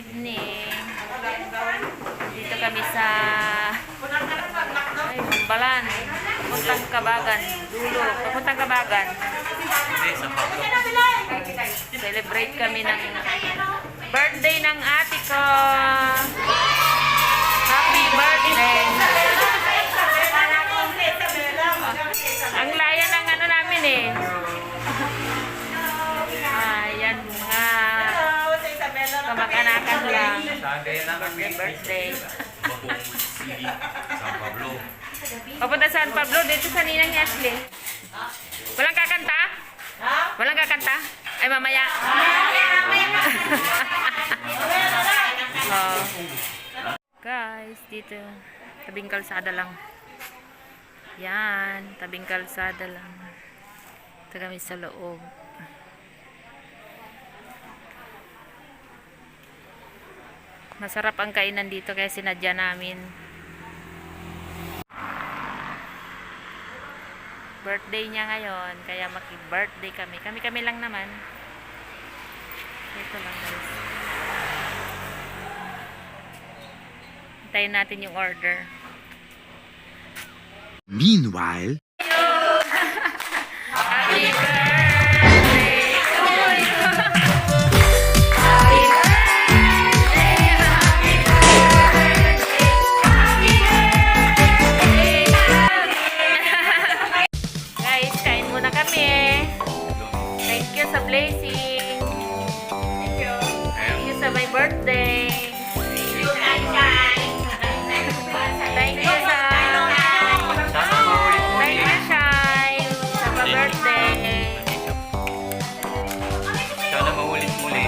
evening. Dito kami sa Humbalan. Papuntang Kabagan. Dulo. Papuntang Kabagan. Celebrate kami ng birthday ng ate ko. Happy birthday. Ang laya ng ano namin eh. Ayan nga. Kamag-anakan lang. Happy birthday. Papunta sa San Pablo, dito sa ninang ni Ashley. Walang kakanta? Walang kakanta? Ay, mamaya. Oh. Guys, dito. Tabing kalsada lang. Yan, tabing kalsada lang. Ito kami sa loob. Masarap ang kainan dito kaya sinadya namin. Birthday niya ngayon, kaya maki-birthday kami. Kami lang naman. Ito lang guys. Hintayin natin yung order. Meanwhile, Happy birthday to you. Happy birthday, happy birthday, happy birthday. Guys, kain muna kami. Thank you sa blessing. Thank you. Thank you sa my birthday. Thank you sa birthday. Sana maulit muli.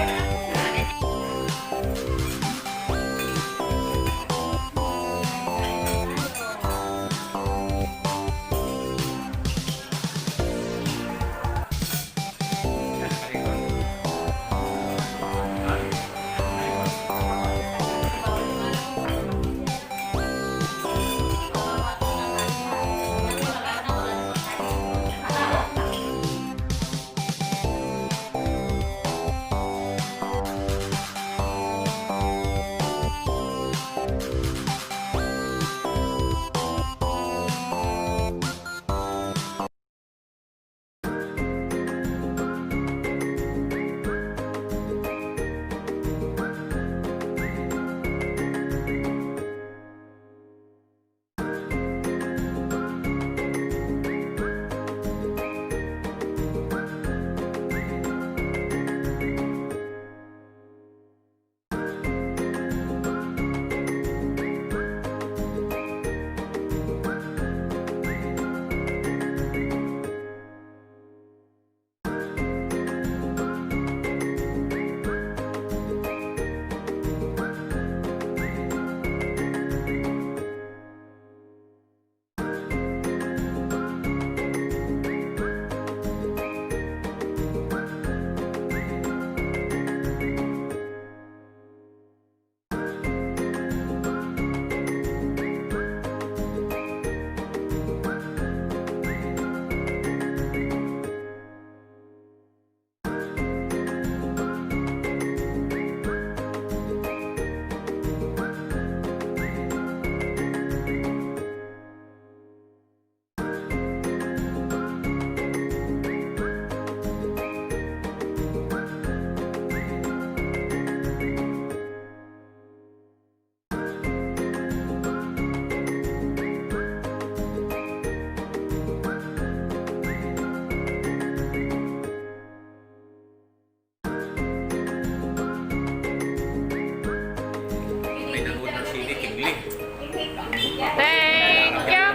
Thank you.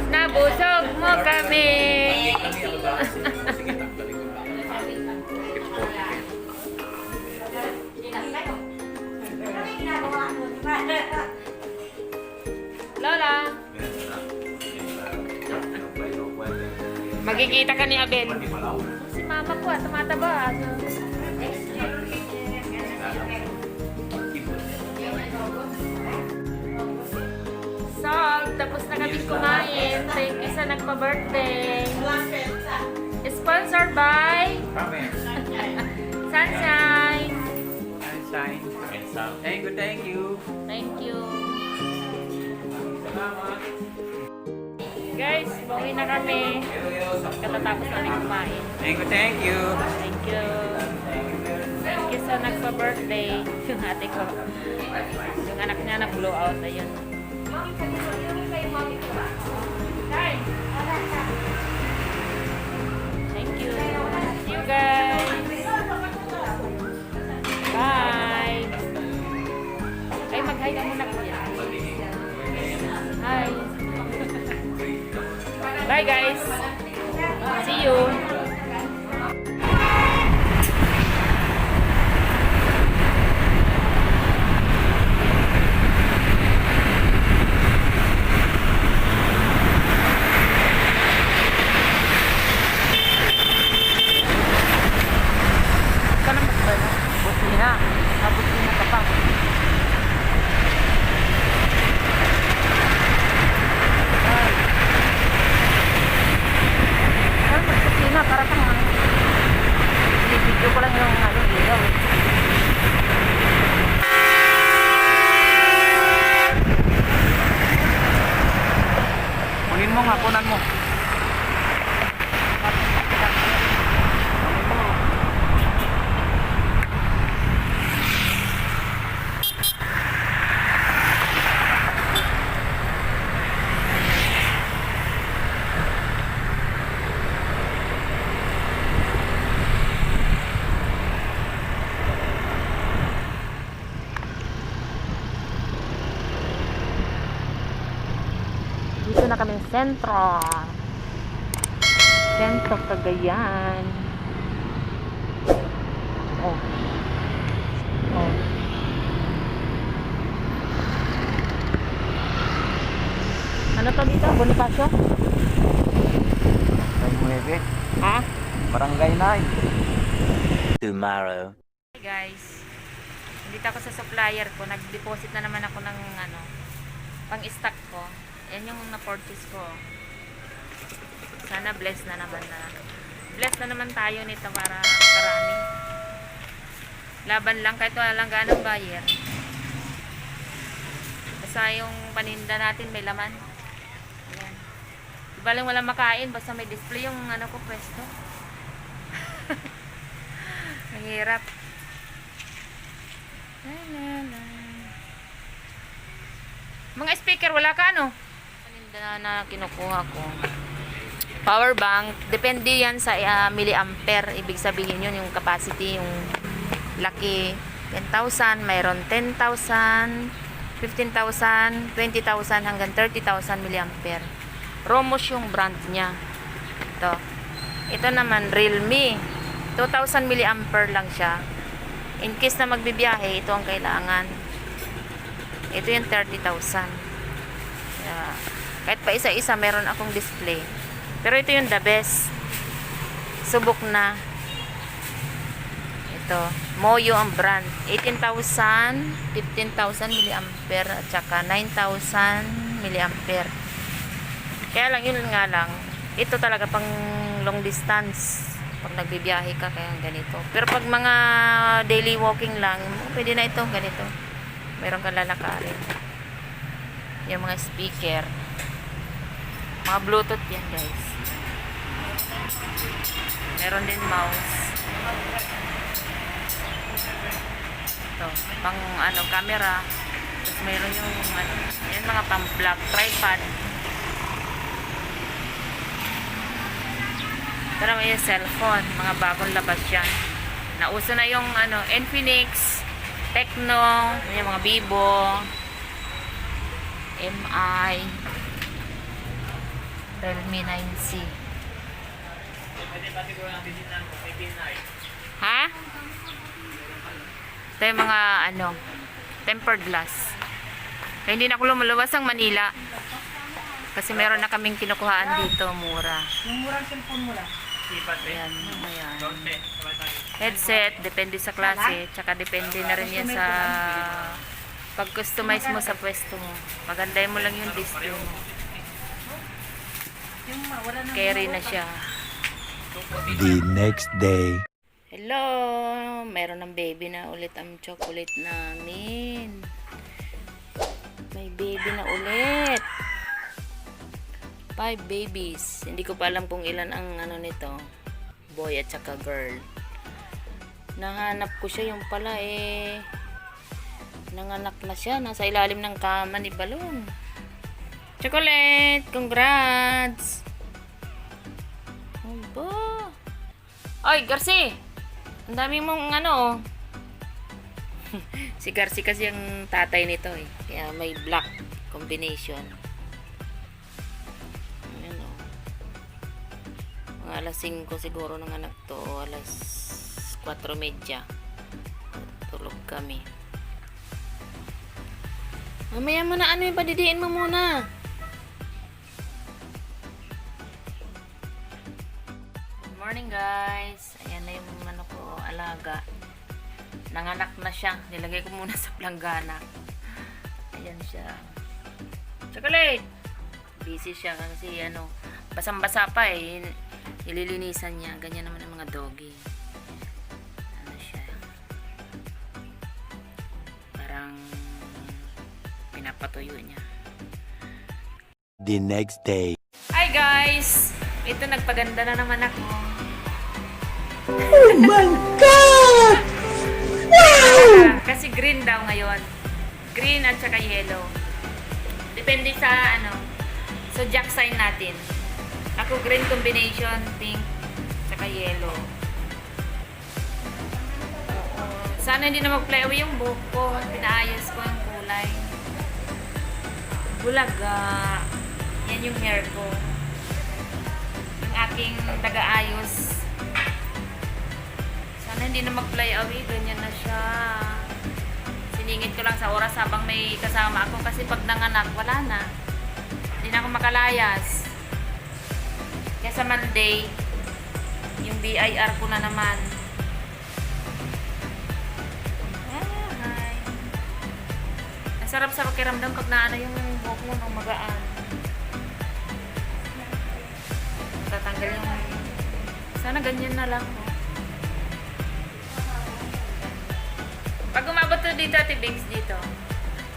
Nabusog mo kami. Lola, magkikita ka ni Abel. Si mama ko, tumataba. Salt, tapos na kami kumain. Thank you sa nagpa-birthday. Sponsored by Sunshine. sign. Thank you. Thank you. Salamat. Guys, pauwi na kami. Katatapos namin kumain. Thank you. Thank you. Thank you sa nagpa-birthday. Yung ate ko. Yung anak niya na-blow out. Ayun. Thank you. See you guys. Bye. Ay, mag-hi ka muna po yan. Hi. Bye guys. See you. Kunin mo nga, kunan mo. Dito na kami sa sentro. Sentro Cagayan. Oh. Oh. Ano to dito? Bonifacio? Ha? Barangay 9. Tomorrow. Hey guys. Dito ako sa supplier ko. Nag-deposit na naman ako ng ano, pang-stock ko. Yan yung na-purchase ko. Sana bless na naman na. Bless na naman tayo nito para karami. Laban lang kahit wala lang ganang buyer. Basta yung paninda natin may laman. Ayan. Diba lang walang makain basta may display yung ano ko pwesto. Ang hirap. Mga speaker wala ka ano? Na kinukuha ko. Power bank, depende yan sa milliampere. Ibig sabihin yun, yung capacity, yung laki. 10,000, mayroon 10,000, 15,000, 20,000 hanggang 30,000 milliampere. Romos yung brand niya. Ito naman, Realme. 2,000 milliampere lang siya. In case na magbibiyahe, ito ang kailangan. Ito yung 30,000. Yeah. Kahit pa isa-isa meron akong display. Pero ito yung the best. Subok na. Ito. Moyo ang brand. 18,000, 15,000 milliampere at saka 9,000 milliampere. Kaya lang, yun nga lang. Ito talaga pang long distance. Pag nagbibiyahe ka, kaya ganito. Pero pag mga daily walking lang, pwede na ito, ganito. Meron kang lalakarin. Yung mga speaker. Mga Bluetooth yan guys. Meron din mouse. Ito, pang ano, camera. Tapos meron yung ano, yan mga pang vlog, tripod. Ito naman yung cellphone. Mga bagong labas yan. Nauso na yung ano, Infinix, Tecno, yung mga Vivo, MI, Realme 9C. Ha? Ito yung mga ano, tempered glass. Kaya hindi na ako lumalabas ang Manila. Kasi meron na kaming kinukuhaan dito, mura. Yung murang cellphone mo lang. Ayan, ayan. Headset, depende sa klase. Tsaka depende na rin yan sa pag-customize mo sa pwesto mo. Pagandahin mo lang yung display mo. Carry na siya. The next day. Hello! Meron ng baby na ulit ang chocolate namin. May baby na ulit. 5 babies. Hindi ko pa alam kung ilan ang ano nito. Boy at saka girl. Nahanap ko siya, yung pala nanganak na siya. Nasa ilalim ng kama ni Balon. Chocolate! Congrats! Aba! Oy, Garci! Ang dami mong ano oh. Si Garci kasi ang tatay nito eh. Kaya may black combination. Ayan oh. Mga alas 5 siguro ng anak to. Alas 4:30. Tulog kami. Mamaya mo na ano yung padidiin mo muna. Good morning guys. Ayan na yung ano ko, alaga. Nanganak na siya. Nilagay ko muna sa planggana. Ayan siya. Chocolate! Busy siya kasi ano, basang-basa pa eh. Nililinisan niya. Ganyan naman ang mga doggy. Ano siya. Parang pinapatuyo niya. The next day. Hi guys! Ito nagpaganda na naman ako. Oh my God! Kasi green daw ngayon. Green at saka yellow. Depende sa ano, sa zodiac sign natin. Ako green combination, pink, saka yellow. Sana hindi na mag-play away yung buhok ko. Pinaayos ko yung kulay. Bulaga. Yan yung hair ko. Yung aking taga-ayos. Sana hindi na mag-fly away. Ganyan na siya. Siningit ko lang sa oras habang may kasama ako. Kasi pag nanganak, wala na. Hindi na ako makalayas. Kaya sa Monday, yung BIR ko na naman. Hi. Ang sarap sa pakiramdam pag naano yung buhok mo nung magaan. Tatanggal yung... Sana ganyan na lang. No? Pag umabot to dito, Ate Biggs, dito.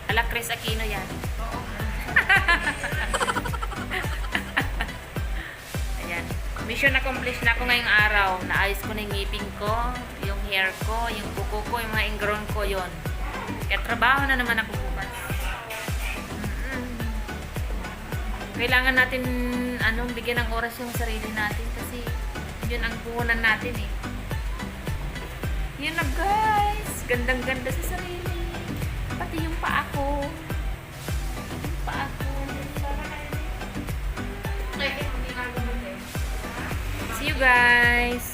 Ala Chris Aquino yan. Ayan. Mission accomplished na ako ngayong araw. Naayos ko na yung ngipin ko, yung hair ko, yung kuko ko, yung mga ingrown ko yon. Kaya trabaho na naman ako bukas. Kailangan natin bigyan ng oras yung sarili natin kasi yun ang puhunan natin eh. Yun na guys. Gandang-ganda sa sarili. Pati yung paa ko. Yung paa ko. See you guys.